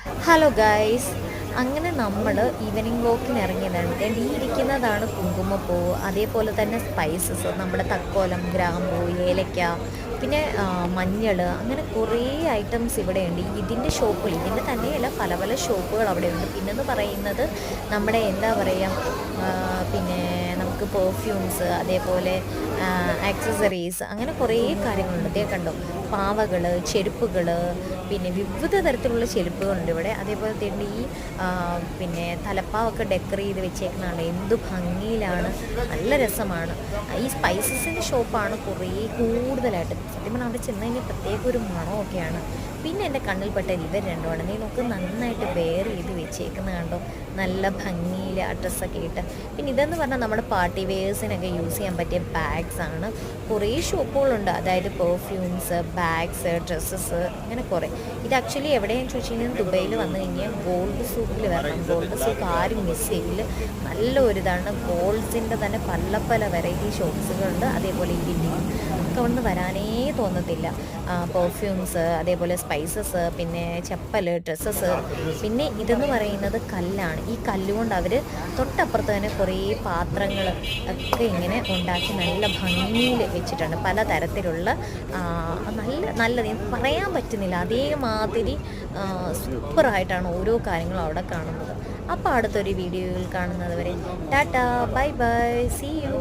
Hello guys, അങ്ങനെ നമ്മൾ evening വാക്കിന് ഇറങ്ങിയതാണ്. ഈ ഇരിക്കുന്നതാണ് കുങ്കുമപ്പൂവ്, അതേപോലെ തന്നെ സ്പൈസസ്, നമ്മുടെ തക്കോലം, ഗ്രാമ്പൂ, ഏലക്ക, പിന്നെ മഞ്ഞൾ, അങ്ങനെ കുറേ ഐറ്റംസ് ഇവിടെയുണ്ട്. ഇതിൻ്റെ ഷോപ്പുകൾ, ഇതിൻ്റെ തന്നെയല്ല, പല പല ഷോപ്പുകൾ അവിടെയുണ്ട്. പിന്നെന്ന് പറയുന്നത് നമ്മുടെ എന്താ പറയുക, പിന്നെ നമുക്ക് പെർഫ്യൂംസ്, അതേപോലെ ആക്സസറീസ്, അങ്ങനെ കുറേ കാര്യങ്ങളുണ്ട്. ഇതേ കണ്ടോ, പാവകൾ, ചെരുപ്പുകൾ, പിന്നെ വിവിധ തരത്തിലുള്ള ചെരുപ്പുകളുണ്ട് ഇവിടെ. അതേപോലെ തന്നെ ഈ പിന്നെ തലപ്പാവൊക്കെ ഡെക്കർ ചെയ്ത് വെച്ചേക്കുന്നതാണ്. എന്ത് ഭംഗിയിലാണ്, നല്ല രസമാണ്. ഈ സ്പൈസസിൻ്റെ ഷോപ്പാണ് കുറേ കൂടുതലായിട്ട്. സത്യം പറഞ്ഞാൽ അവിടെ ചെന്ന് കഴിഞ്ഞാൽ പ്രത്യേക ഒരു മണമൊക്കെയാണ്. പിന്നെ എൻ്റെ കണ്ണിൽപ്പെട്ട ഇവർ രണ്ടുമാണ്. നീ നോക്ക്, നന്നായിട്ട് വെയർ ചെയ്ത് വെച്ചേക്കുന്ന കണ്ടോ, നല്ല ഭംഗിയിൽ ആ ഡ്രസ്സൊക്കെ ഇട്ട്. പിന്നെ ഇതെന്ന് പറഞ്ഞാൽ നമ്മുടെ പാർട്ടി വെയേഴ്സിനൊക്കെ യൂസ് ചെയ്യാൻ പറ്റിയ ബാഗ്സ് ആണ്. കുറേ ഷോപ്പുകളുണ്ട്, അതായത് പെർഫ്യൂംസ്, ബാഗ്സ്, ഡ്രസ്സസ്, അങ്ങനെ കുറേ. ഇത് ആക്ച്വലി എവിടെയാണെന്ന് ചോദിച്ചു കഴിഞ്ഞാൽ ദുബൈയിൽ വന്നു കഴിഞ്ഞാൽ ഗോൾഡ് സൂക്കിൽ വരണം. ഗോൾഡ് സൂക്ക് ആരും മിസ് ചെയ്യില്ല. നല്ല ഒരിതാണ്. ഗോൾഡ്സിൻ്റെ തന്നെ പല പല വെറൈറ്റി ഷോപ്സുകളുണ്ട്. അതേപോലെ ഇതിൻ്റെയും നമുക്ക് അവിടെ നിന്ന് വരാനേ തോന്നത്തില്ല. പെർഫ്യൂംസ്, അതേപോലെ സ്പൈസസ്, പിന്നെ ചപ്പൽ, ഡ്രസ്സസ്. പിന്നെ ഇതെന്ന് പറയുന്നത് കല്ലാണ്. ഈ കല്ലുകൊണ്ട് അവർ തൊട്ടപ്പുറത്ത് തന്നെ കുറേ പാത്രങ്ങൾ ഒക്കെ ഇങ്ങനെ ഉണ്ടാക്കി നല്ല ഭംഗിയിൽ വെച്ചിട്ടുണ്ട്. പലതരത്തിലുള്ള നല്ലത് പറയാൻ പറ്റുന്നില്ല, അതേമാതിരി സൂപ്പറായിട്ടാണ് ഓരോ കാര്യങ്ങളും അവിടെ കാണുന്നത്. അപ്പോൾ അടുത്തൊരു വീഡിയോയിൽ കാണുന്നത് വരെ tata, bye bye, see U.